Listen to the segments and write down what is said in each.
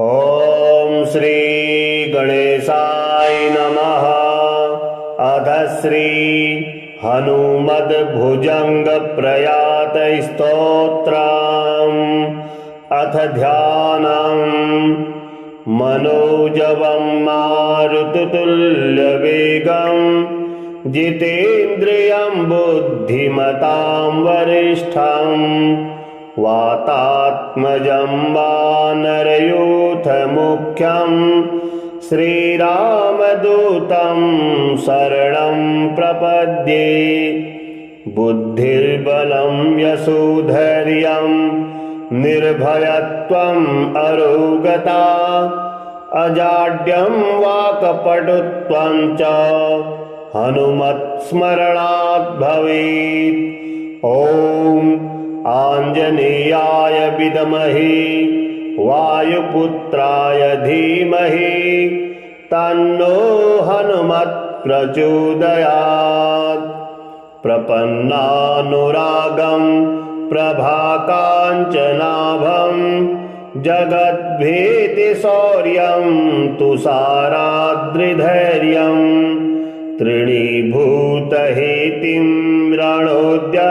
ॐ श्री गणेशाय नमः। अथ श्री हनुमद्भुजंग प्रयात स्तोत्रम्। अथ ध्यानम्। मनोजवं मारुततुल्यवेगं जितेन्द्रियं बुद्धिमतां वरिष्ठम् वातात्मजं वानरयूथमुख्यं श्रीरामदूतं शरणं प्रपद्ये। बुद्धिर्बलं यशोधैर्यं निर्भयत्वम् अरोगता अजाड्यं वाक्पटुत्वं च हनुमत्स्मरणात् भवेत्। ॐ आञ्जनेयाय विद्महे वायुपुत्राय धीमहि तन्नो हनुमत् प्रचोदयात्। प्रपन्नानुरागं प्रभाकाञ्चनाभं जगद्भीतिशौर्यं तुषाराद्रिधैर्यं तृणीभूतहेतिं रणोद्यद्विभूतिं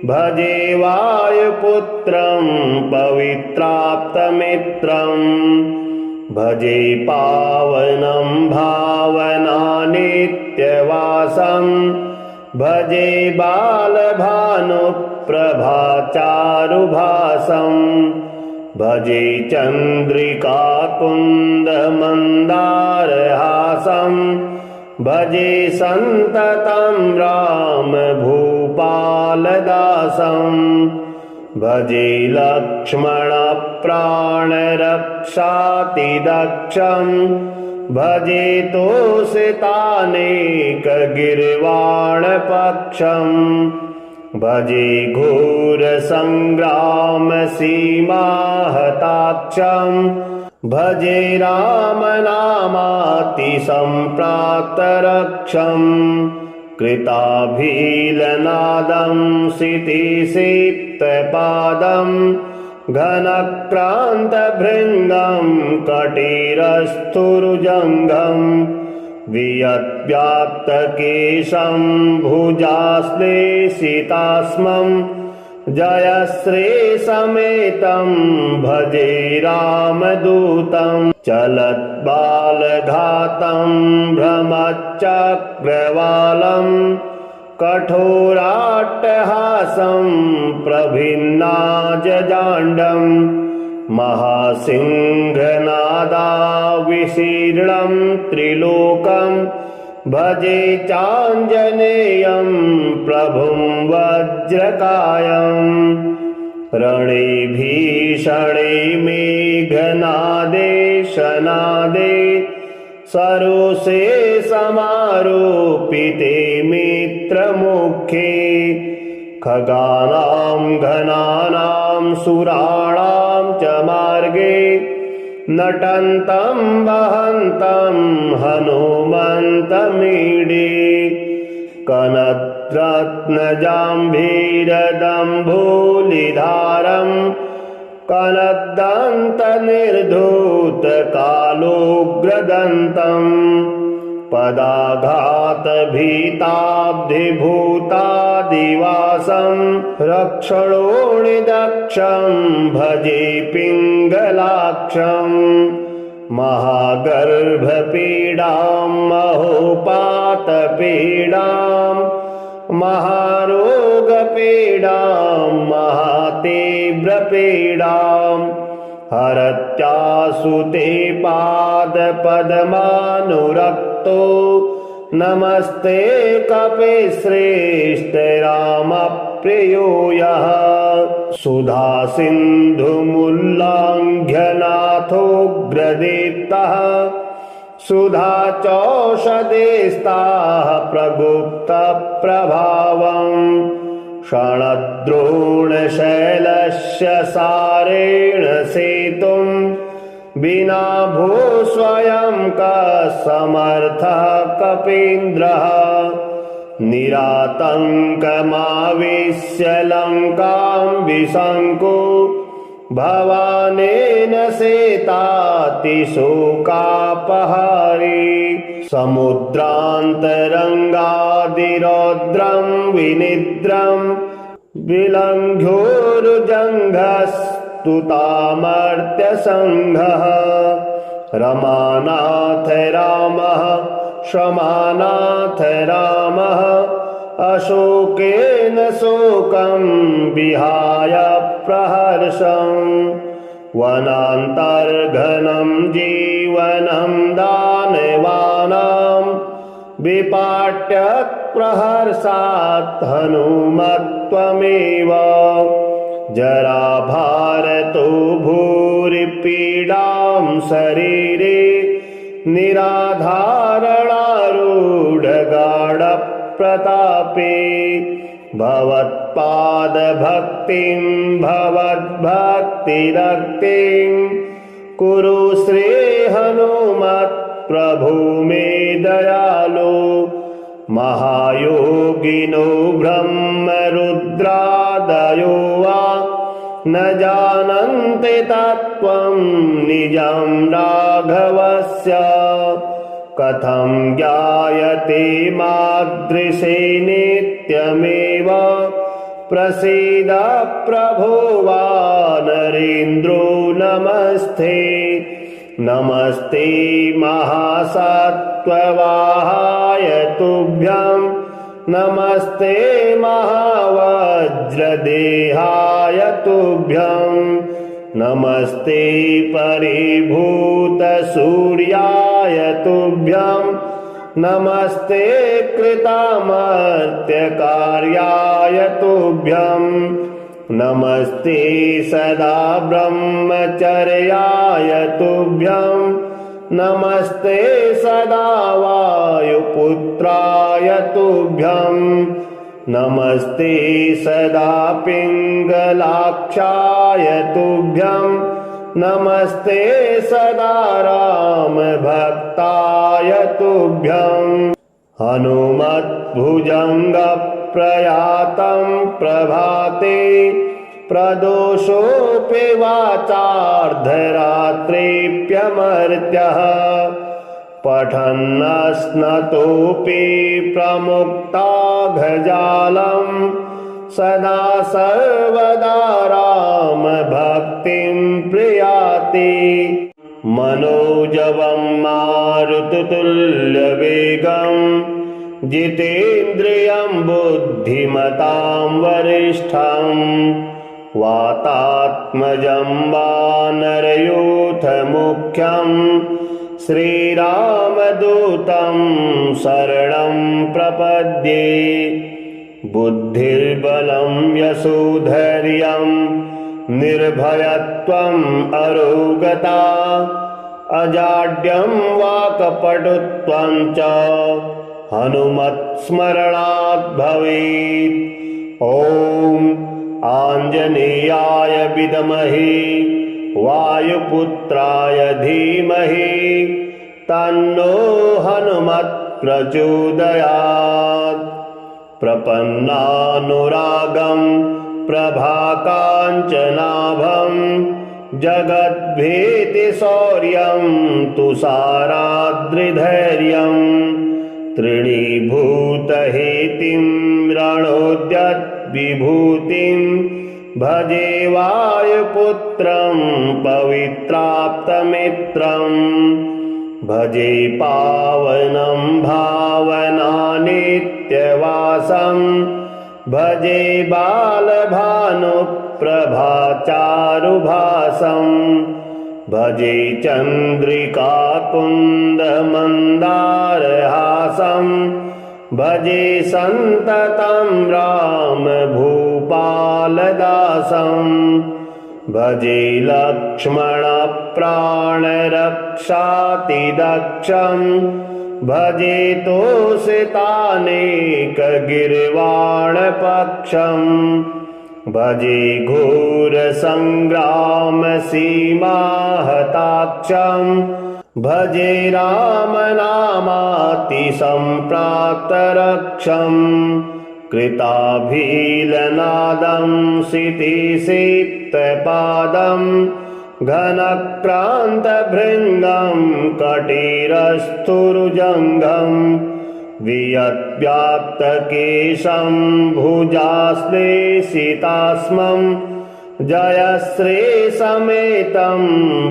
भजे वायुपुत्रं पवित्राप्तमित्रं। भजे पावनं भावनानित्यवासं भजे बालभानुप्रभाचारुभासं भजे चन्द्रिकाकुन्दमन्दारहासं भजे सन्ततं रामभूपालदासं भजे लक्ष्मणप्राणरक्षातिदक्षं भजे तोषितानेकगीर्वाणपक्षं भजे घोरसङ्ग्रामसीमाहताक्षं भजे रामनामातिसम्प्राप्तरक्षं कृताभीलनादं सितिसिक्तपादं घनक्रान्तभृङ्गं कटिरस्थुरुजङ्घं वियद्व्याप्तकेशं भुजाश्लेषितास्मं जयश्रीसमेतं भजे रामदूतं चलद्बालघातं भ्रमच्चक्रवालं कठोराट्टहासं प्रभिन्नाजजाण्डं महासिंहनादाविशीर्णं त्रिलोकं भजे चाञ्जनेयं प्रभुं वज्रकायं रणे भीषणे मेघनादे शनादे सरोषे समारोपिते मित्रमुखे खगानां घनानां सुराणां च मार्गे नटन्तं वहन्तं हनुमन्तमीडे कनद्रत्नजाम्भीरदम्भूलिधारं कनद्दन्तनिर्धूतकालोग्रदन्तं पदाघातभीताब्धिभूतादिवासं रक्षणोणिदक्षं भजे पिङ्गलाक्षं महागर्भपीडां महोपातपीडां महारोगपीडां महातीव्रपीडां हरत्यासुते पादपद्मानुरक्तो नमस्ते कपिश्रेष्ठ रामप्रियो यः सुधासिन्धुमुल्लङ्घ्यनाथोग्रदीप्तः सुधाचौषधेस्ताः प्रगुप्तप्रभावं क्षणद्रोणशैलस्य सारेण सेतुं विना भो स्वयं कसमर्थः कपीन्द्रः निरातङ्कमावेश्य लङ्कां विशङ्को भवानेन शेतातिशोकापहारी समुद्रान्तरङ्गादिरौद्रं विनिद्रं विलङ्घ्योरुजङ्घस्तुतामर्त्यसङ्घः रमानाथ रामः क्षमानाथ रामः अशोकेन शोकं विहाय प्रहर्षम् वनान्तर्घनं जीवनं दानवानां विपाट्य प्रहर्षात् हनुमत्वमेव जराभारतो भूरिपीडां शरीरे निराधारणारूढगाढप्रतापे भवत्पादभक्तिं भवद्भक्तिरक्तिं कुरु श्री हनुमत्प्रभो मे दयालो महायोगिनो ब्रह्मरुद्रादयो वा न जानन्ति तत्त्वं निजं राघवस्य कथं ज्ञायते मादृशे नित्यमेव प्रसीद प्रभो वानरेन्द्रो नमस्ते नमस्ते महासत्त्ववाहाय तुभ्यं नमस्ते महावज्रदेहाय तुभ्यं नमस्ते परिभूतसूर्याय तुभ्यं नमस्ते कृतामर्त्यकार्याय तुभ्यं नमस्ते सदा ब्रह्मचर्याय तुभ्यं नमस्ते सदा वायुपुत्राय तुभ्यं नमस्ते सदा पिङ्गलाक्षाय तुभ्यं नमस्ते सदा रामभक्ताय तुभ्यं हनुमद्भुजङ्गप्रयातं प्रभाते प्रदोषोऽपि वाचार्धरात्रिप्यमर्त्यः पठन्नश्नतोऽपि प्रमुक्ताघजालं सदा सर्वदा रामभक्तिं प्रयाति मनोजवं मारुततुल्यवेगं जितेन्द्रियं बुद्धिमतां वरिष्ठं वातात्मजं वानरयूथमुख्यं श्रीरामदूतं शरणं प्रपद्ये बुद्धिर्बलं यशोधैर्यं निर्भयत्वम् अरोगता अजाड्यं वाक्पटुत्वं च हनुमत्स्मरणात् भवेत्। ॐ आञ्जनेयाय विद्महे वायुपुत्राय धीमहि तन्नो हनुमत् प्रचोदयात्। प्रपन्नानुरागं प्रभाकाञ्चनाभं जगद्भीतिशौर्यं तुषाराद्रिधैर्यं तृणीभूतहेतिं रणोद्यद्विभूतिं भजे वायुपुत्रं पवित्राप्तमित्रं भजे पावनं भावनानित्यवासं भजे बालभानुप्रभाचारुभासं भजे चन्द्रिकाकुन्दमन्दारहासं भजे सन्ततं रामभूपालदासं भजे लक्ष्मणप्राणरक्षातिदक्षं भजे तोषितानेकगिर्वाणपक्षं भजे घोरसङ्ग्रामसीमाहताक्षं भजे रामनामातिसम्प्राप्तरक्षं कृताभीलनादं सितिसिक्तपादं घनक्रान्तभृङ्गं कटिरस्थुरुजङ्घं वियद्व्याप्तकेशं भुजाश्लेषितास्मं जयश्रीसमेतं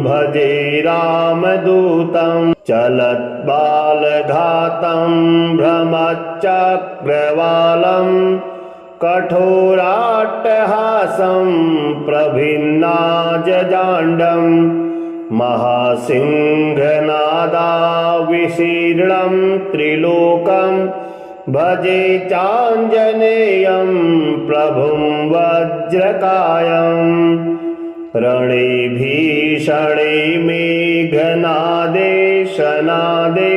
भजे रामदूतं चलद्बालघातं भ्रमच्चक्रवालं कठोराट्टहासं प्रभिन्नाजजाण्डं महासिंहनादाविशीर्णं त्रिलोकं भजे चाञ्जनेयं प्रभुं वज्रकायं रणे भीषणे मेघनादे शनादे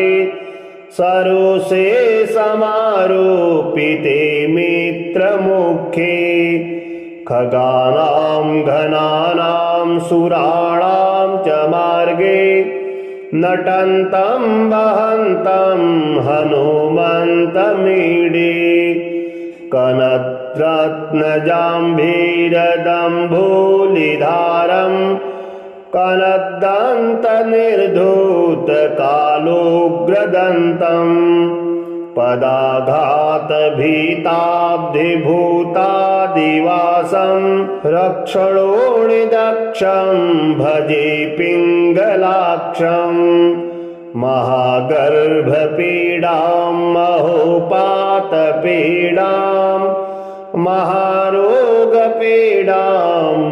सरोषे समारोपिते मित्रमुखे खगानां घनानां सुराणां च मार्गे नटन्तं वहन्तं हनुमन्तमीडे कनद्रत्नजाम्भीरदम्भूलिधारं कनद्दन्तनिर्धूतकालोग्रदन्तं पदाघातभीताब्धिभूतादिवासं रक्षणोणिदक्षं भजे पिङ्गलाक्षं महागर्भपीडां महोपातपीडां महारोगपीडां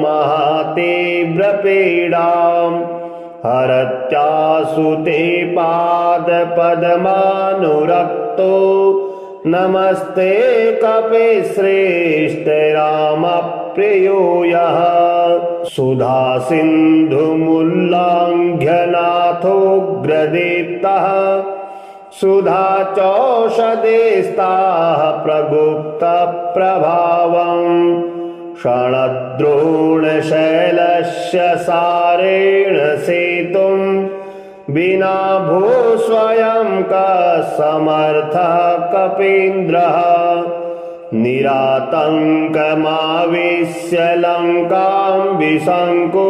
महातीव्रपीडां हरत्यासु ते पादपद्मानुरक्तो नमस्ते कपिश्रेष्ठ रामप्रियो यः सुधासिन्धुमुल्लङ्घ्यनाथोऽग्रदीप्तः सुधाचौषधेस्ताः प्रगुप्तप्रभावम् क्षणद्रोणशैलस्य सारेण सेतुं विना भो स्वयं कसमर्थः कपीन्द्रः निरातङ्कमावेश्य लङ्कां विशङ्को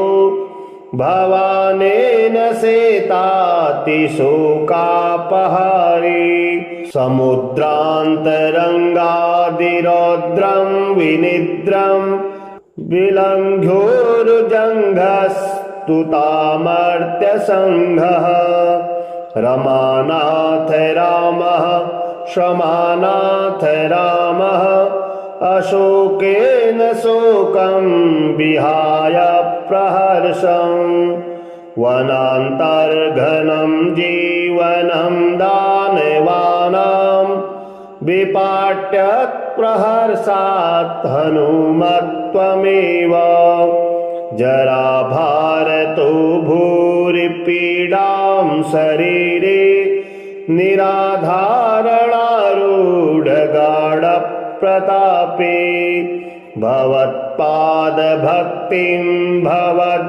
भवानेन सेतातिशोकापहारी समुद्रान्तरङ्गादिरौद्रं विनिद्रं विलङ्घ्योरुजङ्घस्तुतामर्त्यसङ्घः रमानाथ रामः क्षमानाथ रामः अशोकेन शोकं विहाय प्रहर्षं वनान्तर्घनं जीवनं दानवानां विपाट्य प्रहर्षात् हनुमत्वमेव जराभारतो भूरिपीडां शरीरे निराधारणारूढगाढप्रतापे भवत्पादभक्तिं भवद्भक्तिरक्तिं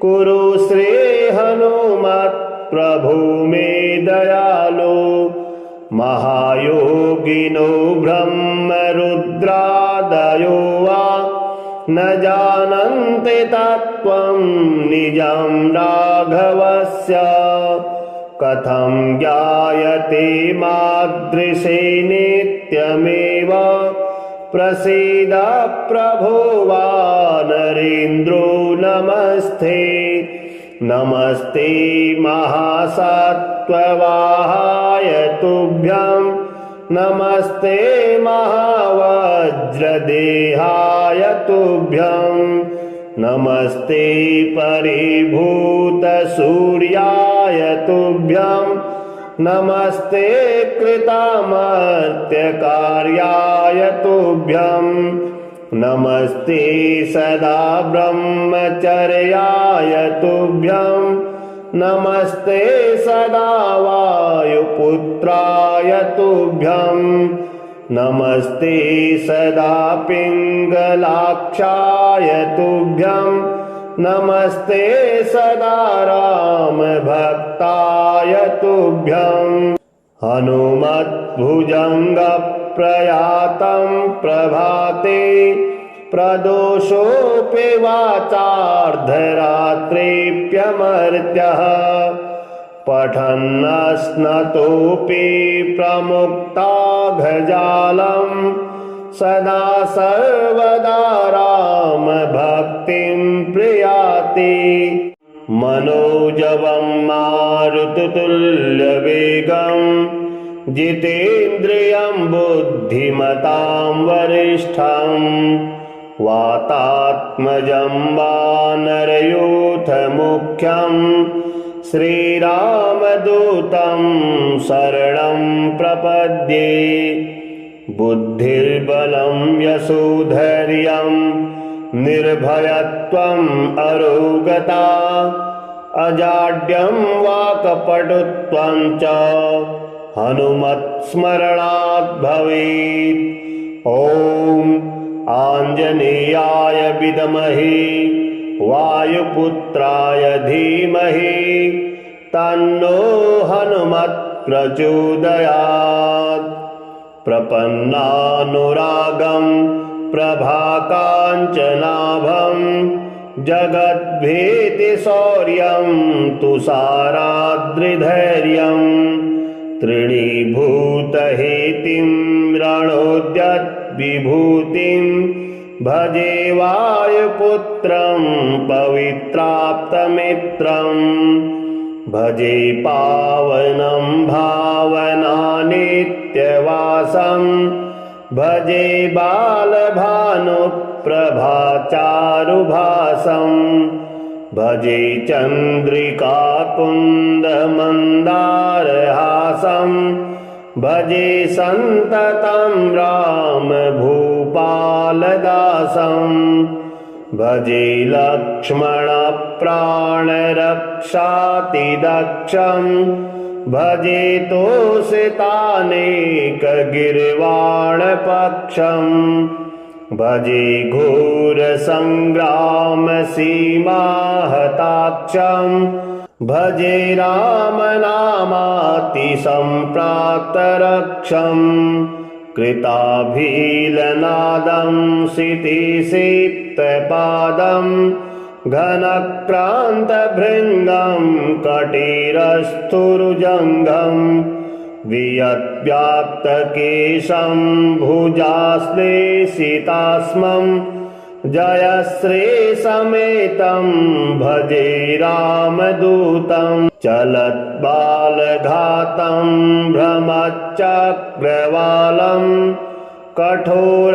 कुरु श्री हनुमत् प्रभु मे दयालो महायोगिनो ब्रह्मरुद्रादयो वा न जानन्ति तत्त्वं निजं राघवस्य कथं ज्ञायते मादृशे नित्यमेव प्रसीद प्रभो वानरेन्द्रो नमस्ते नमस्ते महासत्त्ववाहाय तुभ्यं नमस्ते महावज्रदेहाय तुभ्यं नमस्ते परिभूतसूर्याय तुभ्यं नमस्ते कृतामर्त्यकार्याय तुभ्यं नमस्ते सदा ब्रह्मचर्याय तुभ्यं नमस्ते सदा वायुपुत्राय तुभ्यं नमस्ते सदा पिङ्गलाक्षाय तुभ्यं नमस्ते सदा रामभक्ताय तुभ्यं हनुमद्भुजङ्गप्रयातं प्रभाते प्रदोषोऽपि वाचार्धरात्रिप्यमर्त्यः पठन्नश्नतोऽपि प्रमुक्ताघजालं सदा सर्वदा रामभक्तिं प्रयाति मनोजवं मारुततुल्यवेगं जितेन्द्रियं बुद्धिमतां वरिष्ठं वातात्मजं वानरयूथमुख्यं श्रीरामदूतं शरणं प्रपद्ये बुद्धिर्बलं यशोधैर्यं निर्भयत्वम् अरोगता अजाड्यं वाक्पटुत्वं च हनुमत्स्मरणात् भवेत्। ॐ आञ्जनेयाय विद्महे वायुपुत्राय धीमहि तन्नो हनुमत् प्रचोदयात्। प्रपन्नानुरागं प्रभाकाञ्चनाभं जगद्भीतिशौर्यं तुषाराद्रिधैर्यं तृणीभूतहेतिं रणोद्यद्विभूतिं भजे वायुपुत्रं पवित्राप्तमित्रं भजे पावनं भावनानित्यवासं भजे बालभानुप्रभाचारुभासं भजे चन्द्रिकाकुन्दमन्दारहासं भजे सन्ततं रामभूपालदासं भजे लक्ष्मणप्राणरक्षातिदक्षं भजे तोषितानेकगिर्वाणपक्षं भजे घोरसङ्ग्रामसीमाहताक्षं भजे रामनामातिसम्प्राप्तरक्षं कृताभीलनादं सितिसिक्तपादं घनक्रान्तभृङ्गं कटिरस्थुरुजङ्घं वियद्व्याप्तकेशं भुजाश्लेषितास्मं जयश्रीसमेतं भजे रामदूतं चलद्बालघातं भ्रमच्चक्रवालं कठोराट्टहासं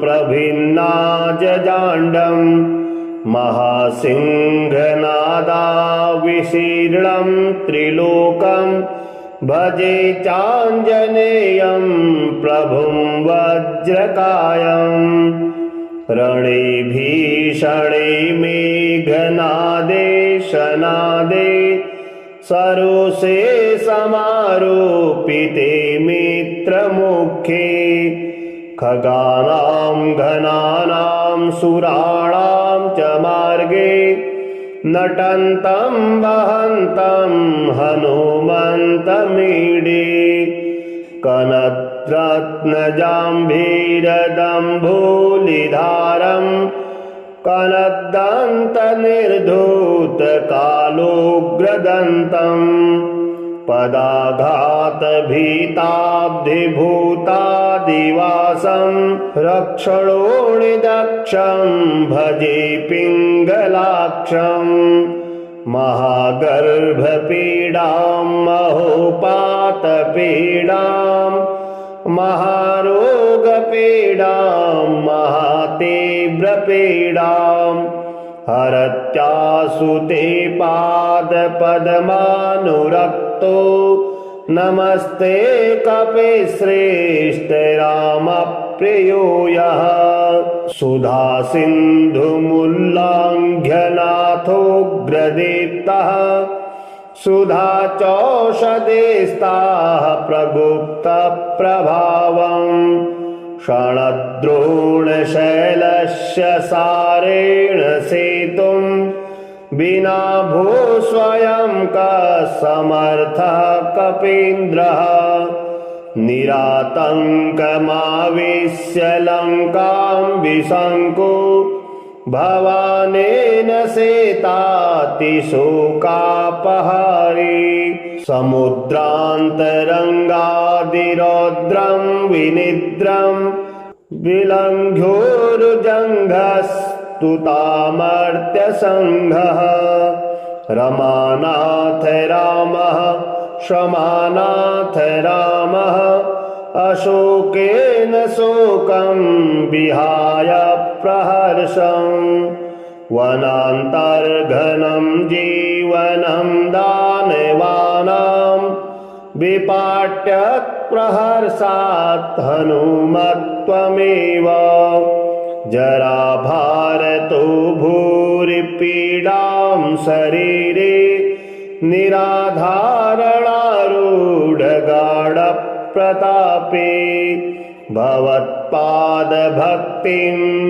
प्रभिन्नाजजाण्डं महासिंहनादाविशीर्णं त्रिलोकं भजे चाञ्जनेयं प्रभुं वज्रकायं रणे भीषणे मेघनादे शनादे सरोषे समारोपिते मित्रमुखे खगानां घनानां सुराणां च मार्गे नटन्तं वहन्तं हनुमन्तमीडे कनद्रत्नजाम्भीरदम्भूलिधारं कनद्दन्तनिर्धूतकालोग्रदन्तं पदाघातभीताब्धिभूतादिवासं रक्षणोणिदक्षं भजे पिङ्गलाक्षं महागर्भपीडां महोपातपीडां महारोगपीडां महातीव्रपीडां हरत्यासु ते पादपद्मानुरक्तो नमस्ते कपिश्रेष्ठ रामप्रियो यः सुधासिन्धुमुल्लाङ्घ्यनाथोऽग्रदीप्तः सुधाचौषधेस्ताः प्रगुप्तप्रभावम् क्षणद्रोणशैलस्य सारेण सेतुं विना भू स्वयं कसमर्थः कपीन्द्रः निरातङ्कमाविश्य लङ्कां विशङ्को भवानेन शेतातिशोकापहारी समुद्रान्तरङ्गादिरौद्रं विनिद्रं विलङ्घ्योरुजङ्घस्तुतामर्त्यसङ्घः रमानाथ रामः क्षमानाथ रामः अशोकेन शोकं विहाय प्रहर्षं वनान्तर्घनं जीवनं दानवानां विपाट्य प्रहर्षात् हनुमत्वमेव जराभारतो भूरिपीडां शरीरे निराधारणारूढगाढप्रतापे भवत्पादभक्तिं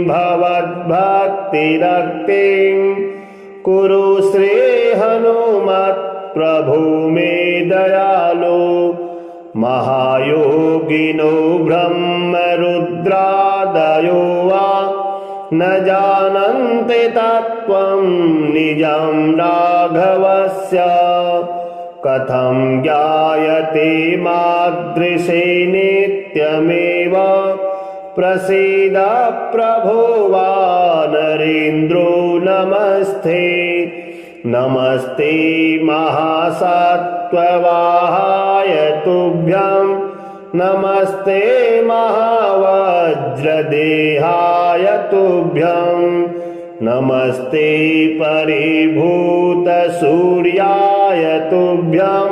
भवद्भक्तिरक्तिं कुरु श्री हनुमत्प्रभो मे दयालो महायोगिनो ब्रह्मरुद्रादयो वा न जानन्ति तत्त्वं निजं राघवस्य कथं ज्ञायते मादृशे नित्यमेव प्रसीद प्रभो वानरेन्द्रो नमस्ते नमस्ते महासत्त्ववाहाय तुभ्यं नमस्ते महावज्रदेहाय तुभ्यं नमस्ते परिभूतसूर्याय तुभ्यं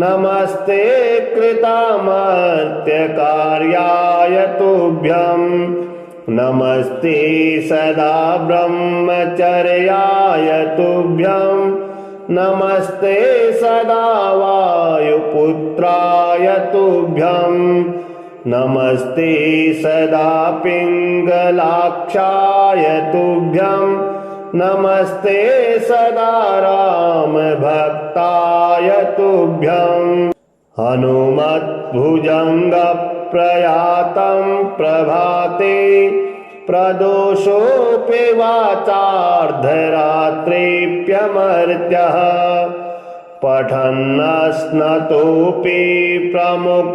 नमस्ते कृतामर्त्यकार्याय तुभ्यं नमस्ते सदा ब्रह्मचर्याय तुभ्यं नमस्ते सदा वायुपुत्राय तुभ्यं नमस्ते सदा पिङ्गलाक्षाय तुभ्यं नमस्ते सदा रामभक्ताय तुभ्यं हनुमद्भुजङ्गप्रयातं प्रभाते प्रदोषोऽपि वाचार्धरात्रेऽप्यमर्त्यः पठन्नश्नतोऽपि प्रमुक्ताघजालं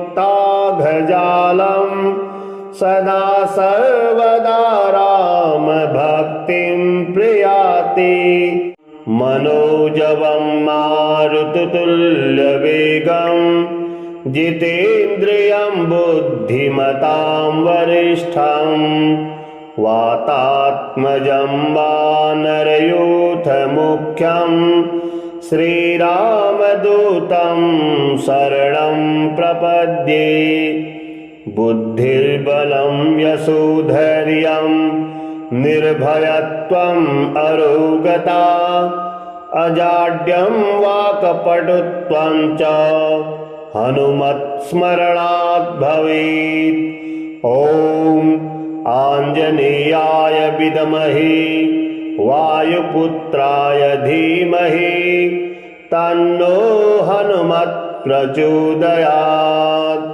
सदा सर्वदा रामभक्तिं प्रियाति मनोजवं मारुततुल्यवेगं जितेन्द्रियं बुद्धिमतां वरिष्ठं वातात्मजं वानरयूथमुख्यं श्रीरामदूतं शरणं प्रपद्ये बुद्धिर्बलं यशोधैर्यं निर्भयत्वम् अरोगता अजाड्यं वाक्पटुत्वं च हनुमत्स्मरणात् भवेत्। ॐ आञ्जनेयाय विद्महे वायुपुत्राय धीमहि तन्नो हनुमत् प्रचोदयात्।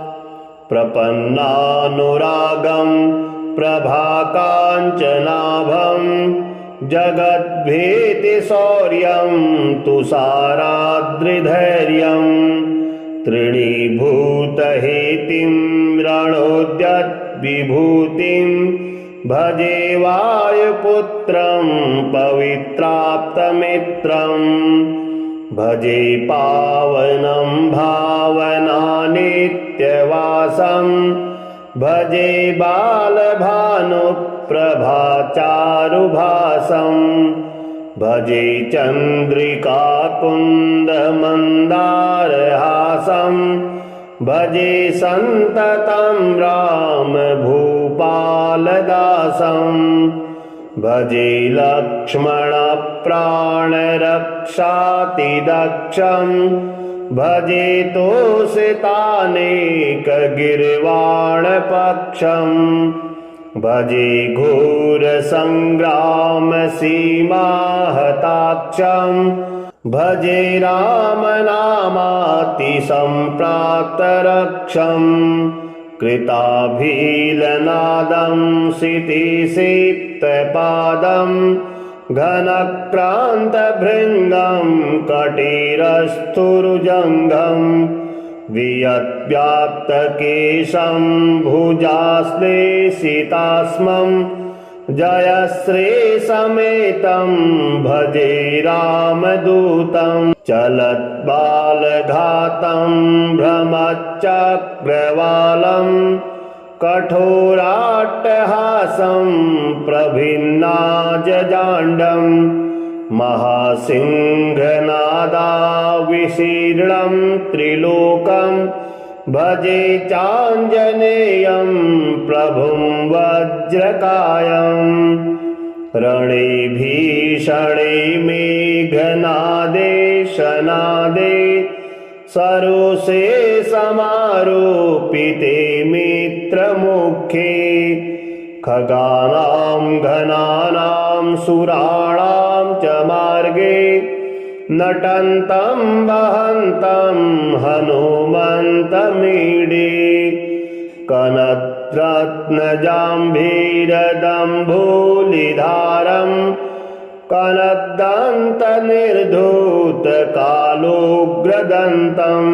प्रपन्नानुरागं प्रभाकाञ्चनाभं जगद्भीतिशौर्यं तुषाराद्रिधैर्यं तृणीभूतहेतिं रणोद्यद्विभूतिं भजे वायुपुत्रं पवित्राप्तमित्रं भजे पावनं भावनानित्यवासं भजे बालभानुप्रभाचारुभासं भजे चन्द्रिकाकुन्दमन्दारहासं भजे सन्ततं रामभूपालदासं भजे लक्ष्मणप्राणरक्षातिदक्षं भजे तोषितानेकगिर्वाणपक्षं भजे घोरसङ्ग्रामसीमाहताक्षम् भजे रामनामातिसम्प्राप्तरक्षम् कृताभीलनादं सितिसिक्तपादं घनक्रान्तभृङ्गं कटिरस्थुरुजङ्घं वियद्व्याप्तकेशं भुजाश्लेषितास्मं जयश्रीसमेतं भजे रामदूतं चलद्बालघातं भ्रमच्चक्रवालं कठोराट्टहासं प्रभिन्नाजजाण्डं महासिंहनादाविशीर्णं त्रिलोकं भजे चाञ्जनेयं प्रभुं वज्रकायम् रणे भीषणे मेघनादे शनादे सरोषे समारोपिते मित्रमुखे खगानां घनानां सुराणां च मार्गे नटन्तं वहन्तं हनुमन्तमीडे कनद्रत्नजाम्भीरदम्भूलिधारं कनद्दन्तनिर्धूतकालोग्रदन्तं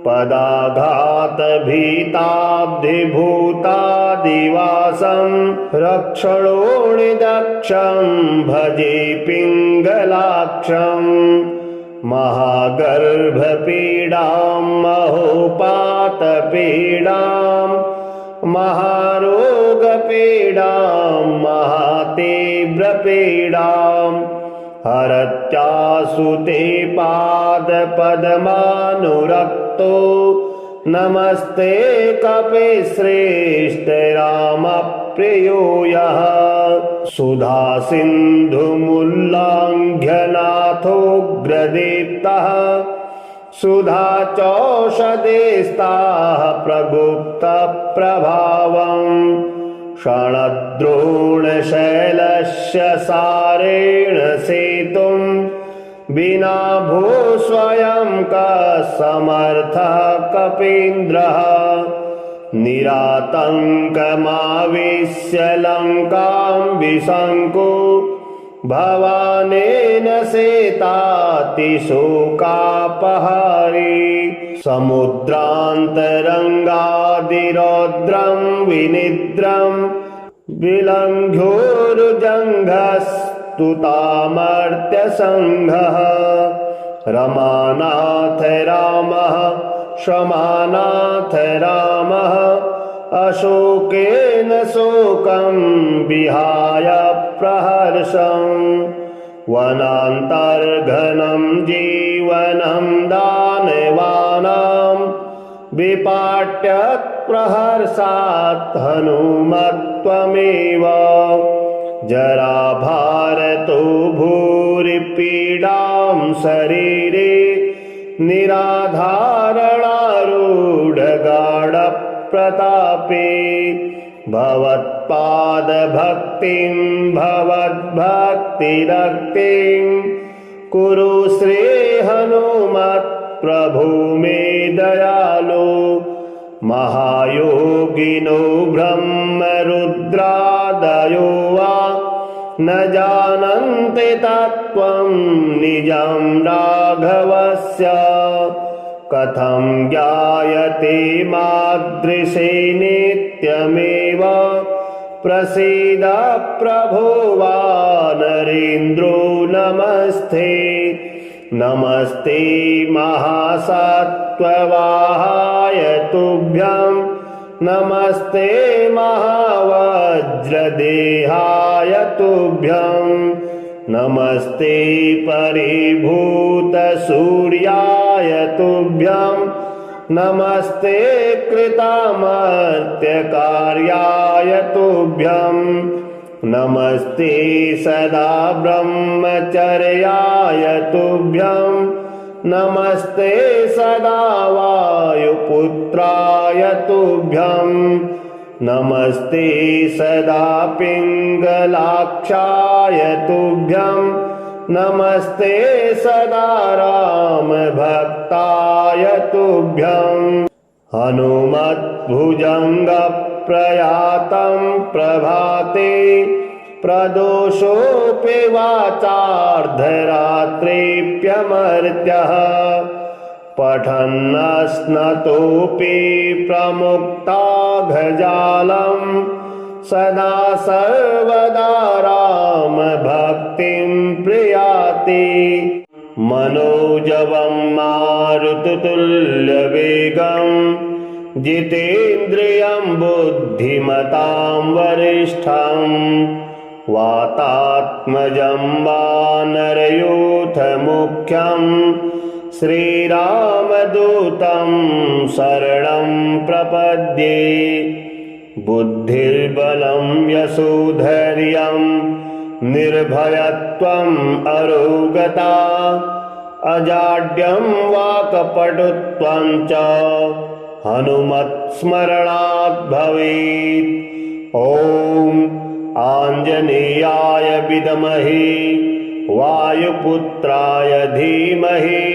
पदाघातभीताब्धिभूतादिवासं रक्षणोणिदक्षं भजे पिङ्गलाक्षं महागर्भपीडां महोपातपीडां महारोगपीडां महातीव्रपीडां हरत्यासु ते पादपद्मानुरक्तो नमस्ते कपिश्रेष्ठ रामप्रियो यः सुधासिन्धुमुल्लाङ्घ्यनाथोग्रदीप्तः सुधाचौषधेस्ताः प्रगुप्तप्रभावम् क्षणद्रोणशैलस्य सारेण सेतुं विना भो स्वयं कसमर्थः कपीन्द्रः निरातङ्कमाविश्य लङ्कां विशङ्को भवानेन सेतातिशोकापहारी समुद्रान्तरङ्गादिरौद्रं विनिद्रं विलङ्घ्योरुजङ्घस्तुतामर्त्यसङ्घः रमानाथ रामः क्षमानाथ रामः अशोकेन शोकं विहाय प्रहर्षम् वनान्तर्घनं जीवनं दानवानां विपाट्यत् प्रहर्षात् हनुमत्वमेव जराभारतो भूरिपीडां शरीरे निराधारणारूढगाढप्रतापे भवत्पादभक्तिं भवद्भक्तिरक्तिं कुरु श्रीहनुमत् प्रभो मे दयालो महायोगिनो ब्रह्मरुद्रादयो वा न जानन्ति तत्त्वं निजं राघवस्य कथं ज्ञायते मादृशे नित्यमेव प्रसीद प्रभो वानरेन्द्रो नमस्ते नमस्ते महासत्त्ववाहाय तुभ्यं नमस्ते महावज्रदेहाय तुभ्यं नमस्ते परिभूतसूर्याय तुभ्यं नमस्ते कृतामर्त्यकार्याय तुभ्यं नमस्ते सदा ब्रह्मचर्याय तुभ्यं नमस्ते सदा वायुपुत्राय तुभ्यं नमस्ते सदा पिङ्गलाक्षाय तुभ्यं नमस्ते सदा रामभक्ताय तुभ्यं हनुमद्भुजङ्गप्रयातं प्रभाते प्रदोषोऽपि वाचार्धरात्रिप्यमर्त्यः पठन्नस्नतोऽपि प्रमुक्ताघजालं सदा सर्वदा रामभक्तिं प्रयाति मनोजवं मारुततुल्यवेगं जितेन्द्रियं बुद्धिमतां वरिष्ठं वातात्मजं वानरयूथमुख्यं श्रीरामदूतं शरणं प्रपद्ये बुद्धिर्बलं यशोधैर्यं निर्भयत्वम् अरोगता अजाड्यं वाक्पटुत्वं च हनुमत्स्मरणात् भवेत्। ॐ आञ्जनेयाय विद्महे वायुपुत्राय धीमहि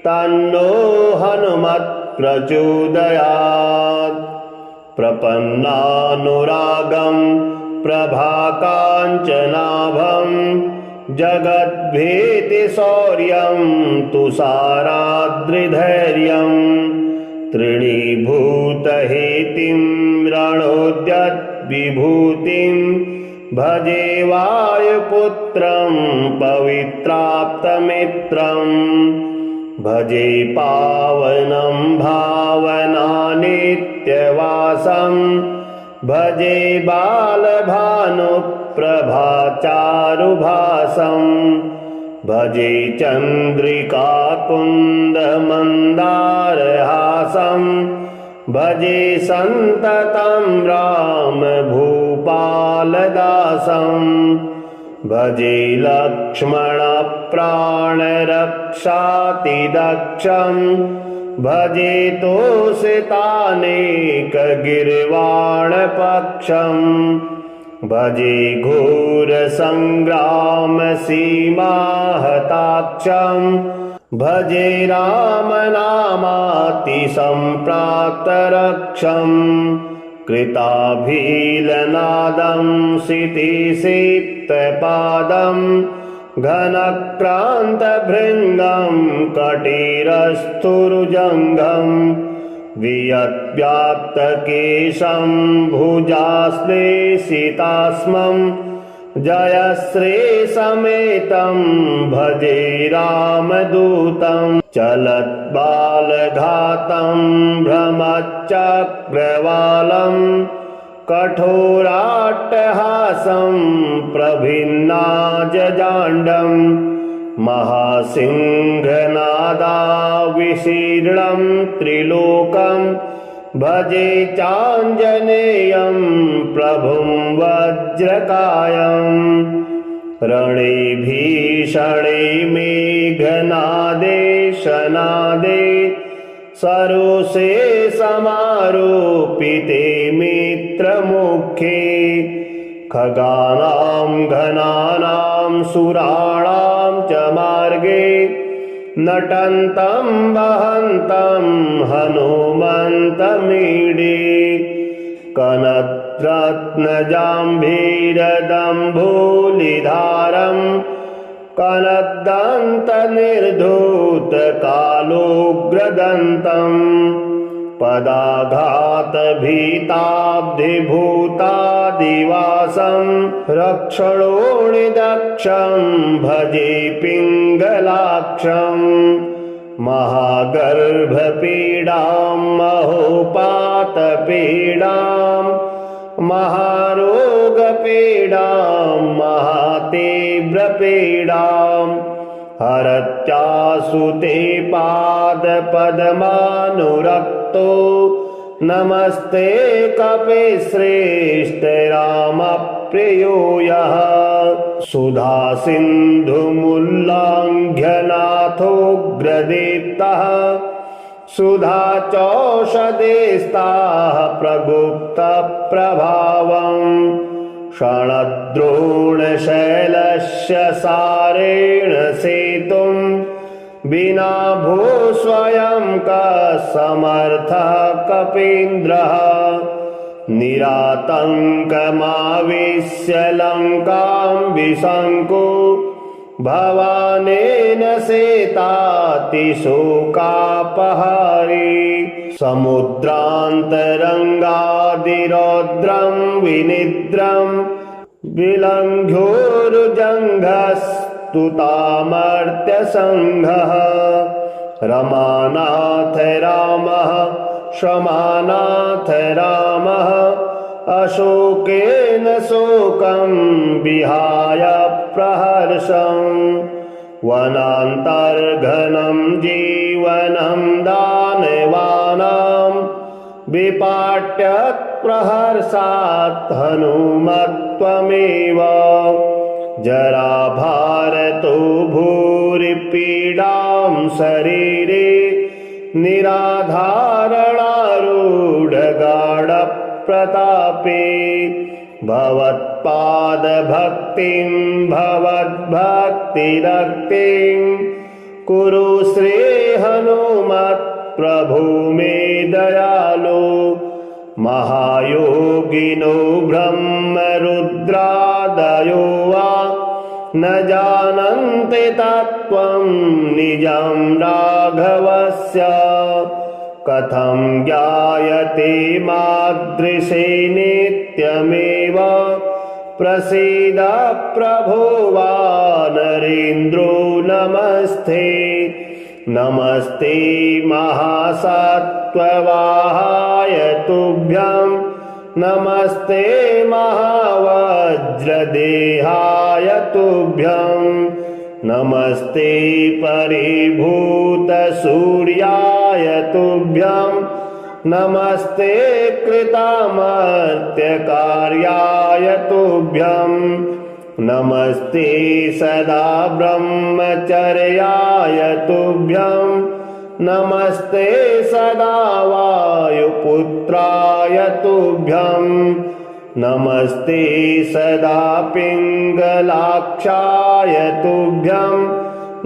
तन्नो हनुमत् प्रचोदयात्। प्रपन्नानुरागं प्रभाकाञ्चनाभं जगद्भीतिशौर्यं तुषाराद्रिधैर्यं तृणीभूतहेतिं रणोद्यद्विभूतिं भजे वायुपुत्रं पवित्राप्तमित्रं भजे पावनं भावनानित्यवासं भजे बालभानुप्रभाचारुभासं भजे चन्द्रिकाकुन्दमन्दारहासं भजे सन्ततं रामभूपालदासं भजे लक्ष्मणप्राणरक्षातिदक्षं भजे तोषितानेकगिर्वाणपक्षं भजे घोरसङ्ग्रामसीमाहताक्षं भजे रामनामातिसम्प्राप्तरक्षं कृताभीलनादं सितिसिक्तपादं घनक्रान्तभृङ्गं कटिरस्थुरुजङ्घं वियत्व्याप्तकेशं भुजाश्लेषितास्मं जयश्रीसमेतं भजे रामदूतं चलद्बालघातं भ्रमच्चक्रवालं कठोराट्टहासं प्रभिन्नाजजाण्डं महासिंहनादाविशीर्णं त्रिलोकं भजे चाञ्जनेयं प्रभुं वज्रकायं रणे भीषणे मेघनादे शनादे सरोषे समारोपिते मित्रमुखे खगानां घनानां सुराणां च मार्गे नटन्तं वहन्तं हनुमन्तमीडे कनद्रत्नजाम्भीरदम्भूलिधारं कनद्दन्तनिर्धूतकालोग्रदन्तं पदाघातभीताब्धिभूतादिवासं रक्षणोणिदक्षं भजे पिङ्गलाक्षं महागर्भपीडां महोपातपीडां महारोगपीडां महातीव्रपीडां हरत्यासु ते पादपद्मानुरक्तो नमस्ते कपिश्रेष्ठ रामप्रियो यः सुधासिन्धुमुल्लङ्घ्य नाथोग्रदीप्तः सुधा चौषधेस्ताः प्रगुप्तप्रभावम् क्षणद्रोणशैलस्य सारेण सेतुम् विना भू स्वयं कः समर्थः कपीन्द्रः निरातङ्कमाविश्य लङ्कां विशङ्को भवानेन सेतातिशोकापहारी समुद्रान्तरङ्गादिरौद्रं विनिद्रं विलङ्घ्योरुजङ्घस्तुतामर्त्यसङ्घः रमानाथ रामः क्षमानाथ रामः अशोकेन शोकं विहाय प्रहर्षम् वनान्तर्घनं जीवनं दानवानां विपाट्यत् प्रहर्षात् हनुमत्वमेव जराभारतो भूरि पीडां शरीरे निराधारणारूढगाढप्रतापे भवत्पादभक्तिं भवद्भक्तिरक्तिं कुरु श्री हनुमत् प्रभु मे दयालो महायोगिनो ब्रह्मरुद्रादयो वा न जानन्ति तत्त्वं निजं राघवस्य कथं ज्ञायते मादृशे नित्यमेव प्रसीद प्रभो वानरेन्द्रो नमस्ते नमस्ते महासत्त्ववाहाय तुभ्यं नमस्ते महावज्रदेहाय तुभ्यं नमस्ते परिभूतसूर्याय तुभ्यं नमस्ते कृतामर्त्यकार्याय तुभ्यं नमस्ते सदा ब्रह्मचर्याय तुभ्यं नमस्ते सदा वायुपुत्राय तुभ्यं नमस्ते सदा पिङ्गलाक्षाय तुभ्यं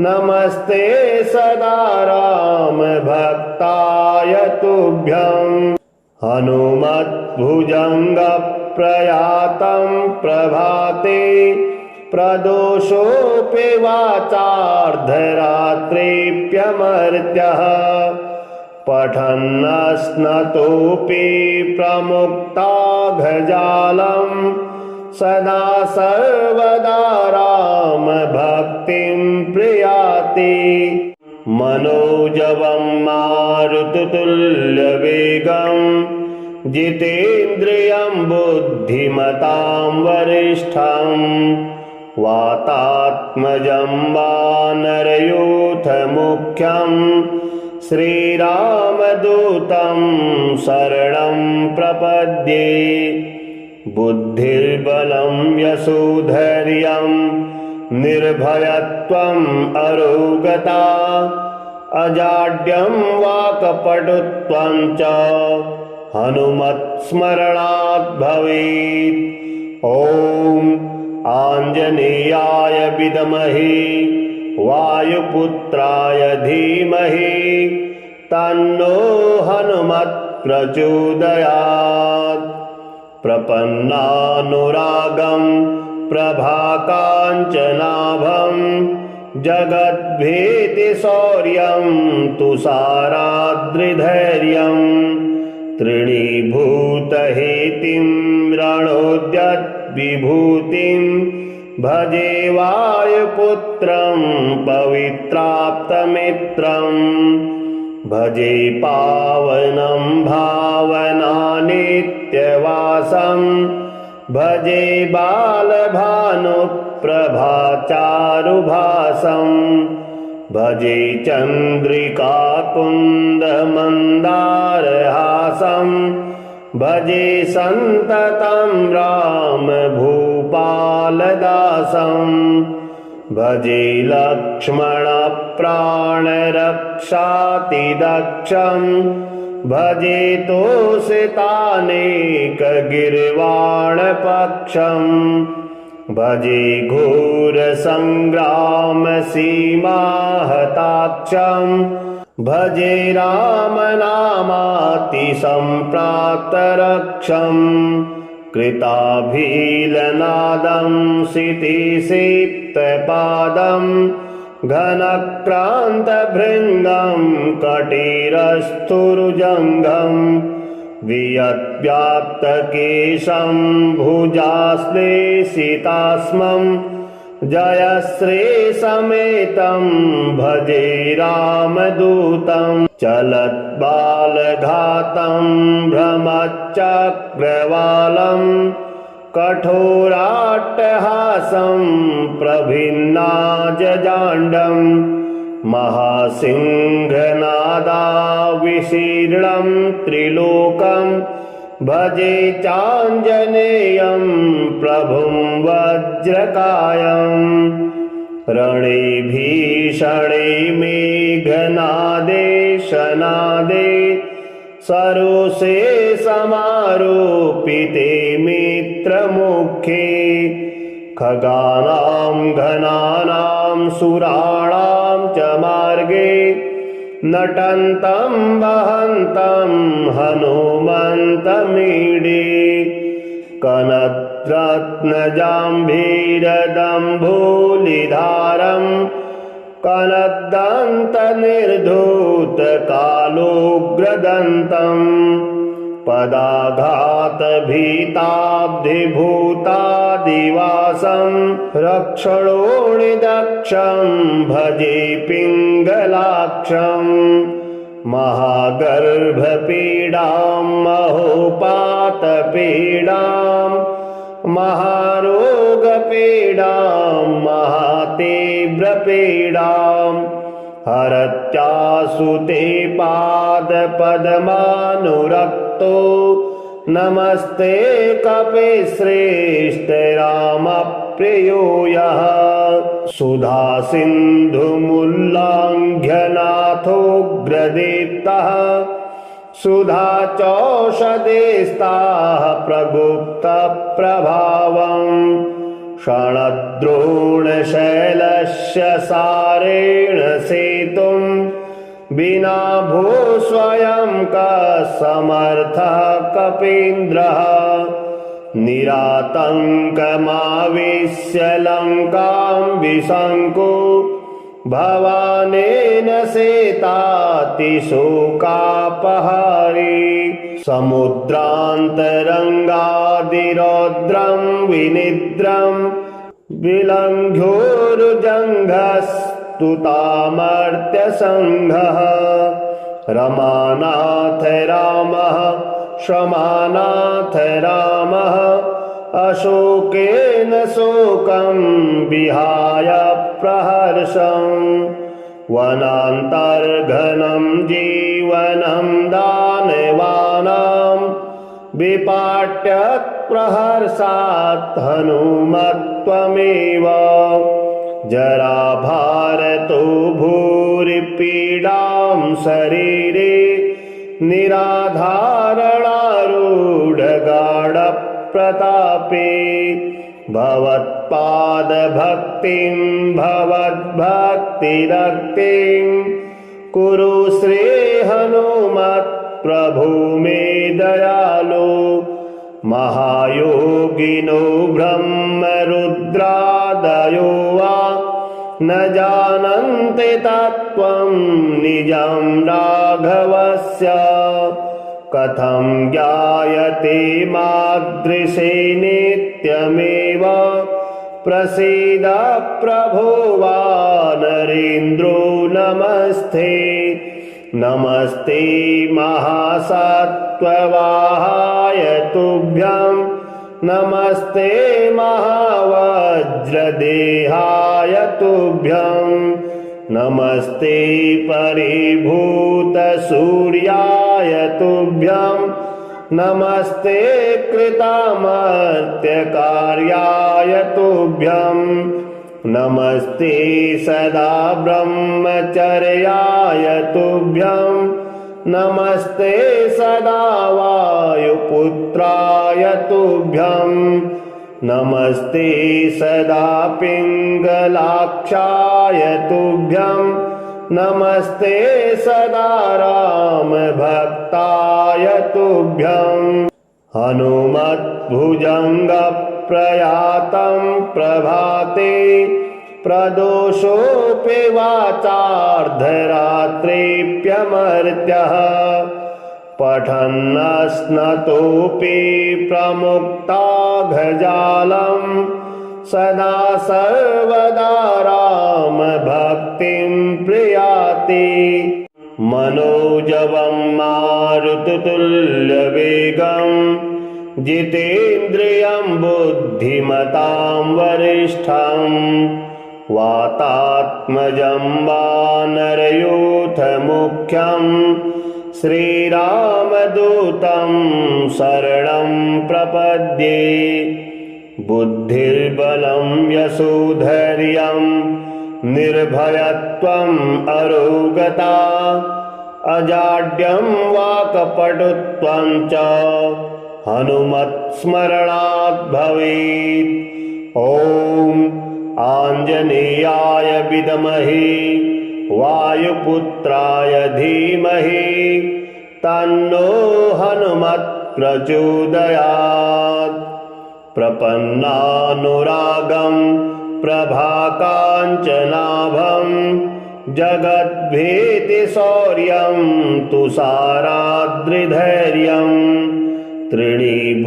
नमस्ते सदा रामभक्ताय तुभ्यं हनुमद्भुजङ्गप्रयातं प्रभाते प्रदोषोऽपि वाचार्धरात्रेऽप्यमर्त्यः पठन्नश्नतोऽपि प्रमुक्ताघजालं सदा सर्वदा रामभक्तिं प्रयाति मनोजवं मारुततुल्यवेगं जितेन्द्रियं बुद्धिमतां वरिष्ठं वातात्मजं वानरयूथमुख्यं श्रीरामदूतं शरणं प्रपद्ये बुद्धिर्बलं यशोधैर्यं निर्भयत्वम् अरोगता अजाड्यं वाक्पटुत्वं च हनुमत्स्मरणात् भवेत्। ॐ आञ्जनेयाय विद्महे वायुपुत्राय धीमहि तन्नो हनुमत् प्रचोदयात्। प्रपन्नानुरागं प्रभाकाञ्चनाभं जगद्भीतिशौर्यं तुषाराद्रिधैर्यं तृणीभूतहेतिं रणोद्यद्विभूतिं भजे वायुपुत्रं पवित्राप्तमित्रं भजे पावनं भावनानित्यवासं भजे बालभानुप्रभाचारुभासं भजे चन्द्रिकाकुन्दमन्दारहासं भजे सन्ततं रामभूपालदासं भजे लक्ष्मणप्राणरक्षातिदक्षं भजे तोषितानेकगीर्वाणपक्षम् भजे घोरसङ्ग्रामसीमाहताक्षम् भजे रामनामातिसम्प्राप्तरक्षम् कृताभीलनादं सितिसिक्तपादं घनक्रान्तभृङ्गं कटिरस्थुरुजङ्घं वियद्व्याप्तकेशं भुजाश्लेषितास्मं जयश्रीसमेतं भजे रामदूतं चलद्बालघातं भ्रमच्चक्रवालं कठोराट्टहासं प्रभिन्नाजजाण्डं महासिंहनादाविशीर्णं त्रिलोकं भजे चाञ्जनेयं प्रभुं वज्रकायम् रणे भीषणे मेघनादे शनादे सरोषे समारोपिते मित्रमुखे खगानां घनानां सुराणां च मार्गे नटन्तं वहन्तं हनुमन्तमीडे कनद्रत्नजाम्भीरदम्भूलिधारं कनद्दन्तनिर्धूतकालोग्रदन्तं पदाघातभीताब्धिभूतादिवासं रक्षणोणिदक्षं भजे पिङ्गलाक्षं महागर्भपीडां महोपातपीडां महारोगपीडां महातीव्रपीडां हरत्यासु ते पादपद्मानुरक्तो नमस्ते कपिश्रेष्ठ रामप्रियो यः सुधासिन्धुमुल्लङ्घ्यनाथोग्रदीप्तः सुधाचौषधेस्ताः प्रगुप्तप्रभावम् क्षणद्रोणशैलस्य सारेण सेतुं विना भूस्वयं कसमर्थः कपीन्द्रः निरातङ्कमावेश्य लङ्कां विशङ्को भवानेन सेतातिशोकापहारी समुद्रान्तरङ्गादिरौद्रं विनिद्रं विलङ्घ्योरुजङ्घस्तुतामर्त्यसङ्घः रमानाथ रामः क्षमानाथ रामः अशोकेन शोकं विहाय प्रहर्षम् वनान्तर्घनं जीवनं दानवानां विपाट्यत् प्रहर्षात् हनुमत्वमेव जराभारतो भूरिपीडां शरीरे निराधारणारूढगाढप्रतापे भवत्पादभक्तिं भवद्भक्तिरक्तिं कुरु श्री हनुमत् प्रभु मे दयालो महायोगिनो ब्रह्मरुद्रादयो वा न जानन्ति तत्त्वं निजं राघवस्य कथं ज्ञायते मादृशे नित्यमेव प्रसीद प्रभो वानरेन्द्रो नमस्ते नमस्ते महासत्त्ववाहाय तुभ्यं नमस्ते महावज्रदेहाय तुभ्यं नमस्ते परिभूतसूर्याय तुभ्यं नमस्ते कृतामर्त्यकार्याय तुभ्यं नमस्ते सदा ब्रह्मचर्याय तुभ्यं नमस्ते सदा वायुपुत्राय तुभ्यं नमस्ते सदा पिङ्गलाक्षाय तुभ्यं नमस्ते सदा रामभक्ताय तुभ्यं हनुमद्भुजङ्गप्रयातं प्रभाते प्रदोषोऽपि वाचार्धरात्रिप्यमर्त्यः पठन्नश्नतोऽपि प्रमुक्ताघजालं सदा सर्वदा रामभक्तिं प्रयाति मनोजवं मारुततुल्यवेगं जितेन्द्रियं बुद्धिमतां वरिष्ठं वातात्मजं वानरयूथमुख्यं श्रीरामदूतं शरणं प्रपद्ये बुद्धिर्बलं यशोधैर्यं निर्भयत्वम् अरोगता अजाड्यं वाक्पटुत्वं च हनुमत्स्मरणात् भवेत्। ॐ आञ्जनेयाय विद्महे वायुपुत्राय धीमहि तन्नो हनुमत् प्रचोदयात्। प्रपन्नानुरागं प्रभाकाञ्चनाभं जगद्भीतिशौर्यं तुषाराद्रिधैर्यं तृणीभूतहेतिं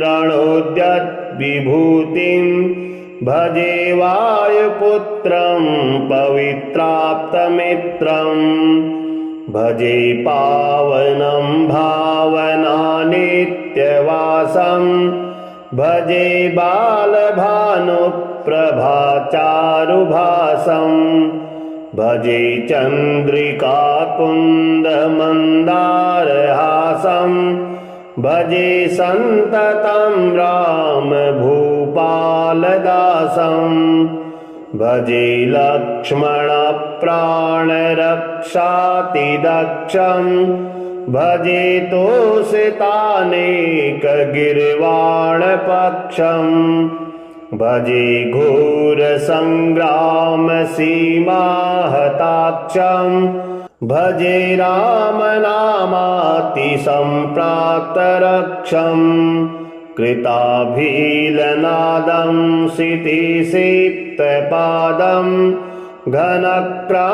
रणोद्यद्विभूतिं भजे वायुपुत्रं पवित्राप्तमित्रं भजे पावनं भावनानित्यवासं भजे बालभानुप्रभाचारुभासं भजे चन्द्रिकाकुन्दमन्दारहासं भजे सन्ततं रामभूपालदासं भजे लक्ष्मणप्राणरक्षातिदक्षं भजे तोषितानेकगिर्वाणपक्षं भजे घोरसङ्ग्रामसीमाहताक्षं भजे रामनामातिसम्प्राप्तरक्षं कृताभीलनादं सितिसिक्तपादं घनक्रान्तभृङ्गं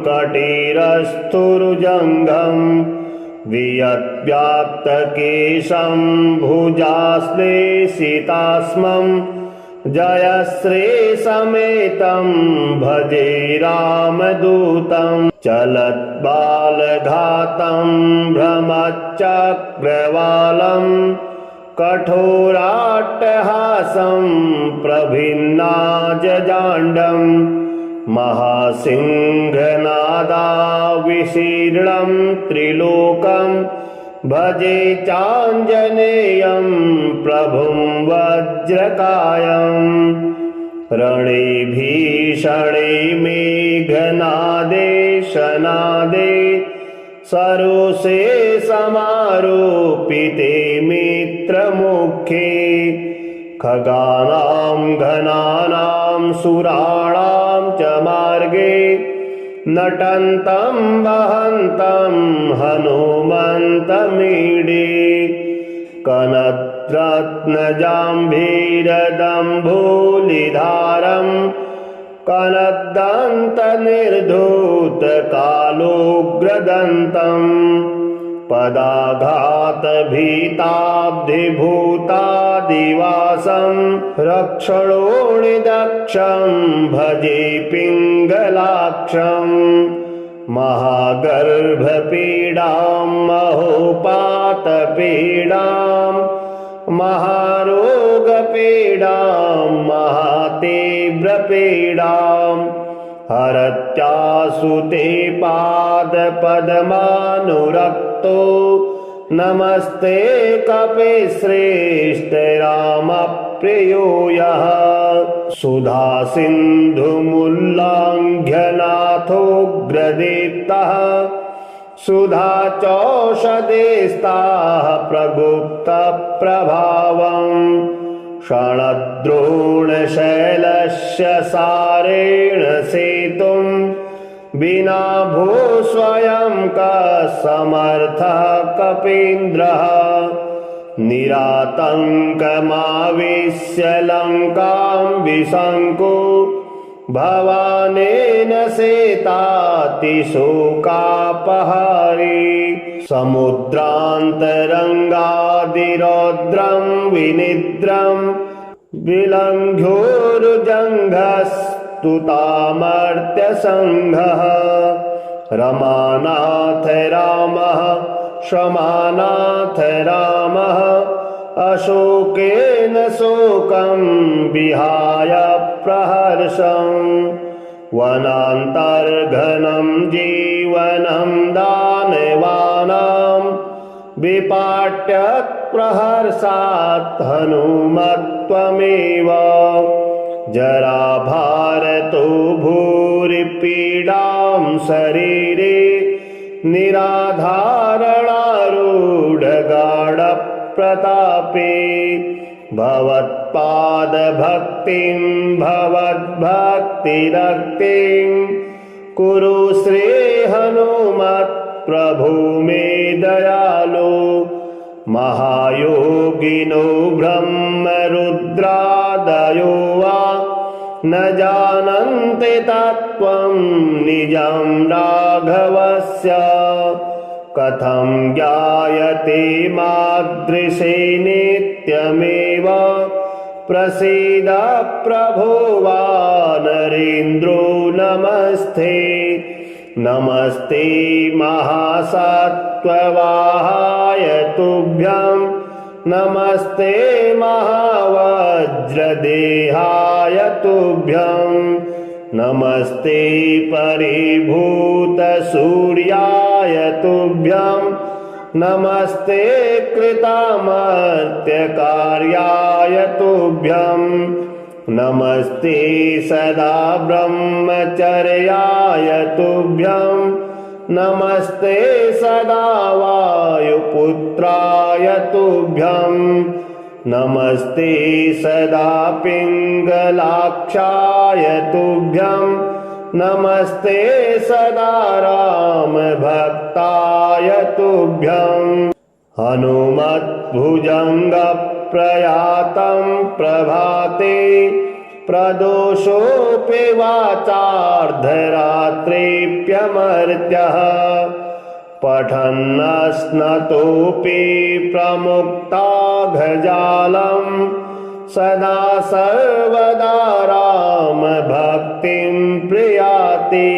कटिरस्थुरुजङ्घं वियद्व्याप्तकेशं भुजाश्लेषितास्मं जयश्रीसमेतं भजे रामदूतं चलद्बालघातं भ्रमच्चक्रवालं कठोराट्टहासं प्रभिन्नाजजाण्डं महासिंहनादाविशीर्णं त्रिलोकं भजे चाञ्जनेयं प्रभुं वज्रकायं रणे भीषणे मेघनादे शनादे सरोषे समारोपिते मित्रमुखे खगानां घनानां सुराणां च मार्गे नटन्तं वहन्तं हनुमन्तमीडे कनद्रत्नजाम्भीरदम्भूलिधारं कनद्दन्तनिर्धूतकालोग्रदन्तं पदाघातभीताब्धिभूतादिवासं रक्षणोणिदक्षं भजे पिङ्गलाक्षं महागर्भपीडां महोपातपीडां महारोगपीडां महातीव्रपीडां हरत्यासु ते पादपद्मानुरक्तो नमस्ते कपिश्रेष्ठ रामप्रियो यः सुधा सिन्धुमुल्लङ्घ्यनाथोऽग्रदीप्तः सुधा चौषधेस्ताः प्रगुप्तप्रभावम् क्षणद्रोणशैलस्य सारेण सेतुं विना भू स्वयं कसमर्थः कपीन्द्रः निरातङ्कमाविश्य लङ्कां विशङ्को भवानेन सेतातिशोकापहारी समुद्रान्तरङ्गादिरौद्रं विनिद्रं विलङ्घ्योरुजङ्घस्तुतामर्त्यसङ्घः रमानाथ रामः क्षमानाथ रामः अशोकेन शोकं विहाय प्रहर्षम् वनान्तर्घनं जीवनं दानवानां विपाट्यत् प्रहर्षात् हनुमत्वमेव जराभारतो भूरिपीडां शरीरे निराधारणारूढगाढप्रतापे भवत्पादभक्तिं भवद्भक्तिरक्तिं कुरु श्री हनुमत् प्रभु मे दयालो महायोगिनो ब्रह्मरुद्रादयो वा न जानन्ति तत्त्वं निजं राघवस्य कथं ज्ञायते मादृशे नित्यमेव प्रसीद प्रभो वानरेन्द्रो नमस्ते नमस्ते महासत्त्ववाहाय तुभ्यं नमस्ते महावज्रदेहाय तुभ्यं नमस्ते परिभूतसूर्याय तुभ्यं नमस्ते कृतामर्त्यकार्याय तुभ्यं नमस्ते सदा ब्रह्मचर्याय तुभ्यं नमस्ते सदा वायुपुत्राय तुभ्यं नमस्ते सदा पिङ्गलाक्षाय तुभ्यं नमस्ते सदा रामभक्ताय तुभ्यं हनुमद्भुजङ्गप्रयातं प्रभाते प्रदोषोऽपि वाचार्धरात्रेऽप्यमर्त्यः पठन्नश्नतोऽपि प्रमुक्ताघजालं सदा सर्वदा रामभक्तिं प्रयाति।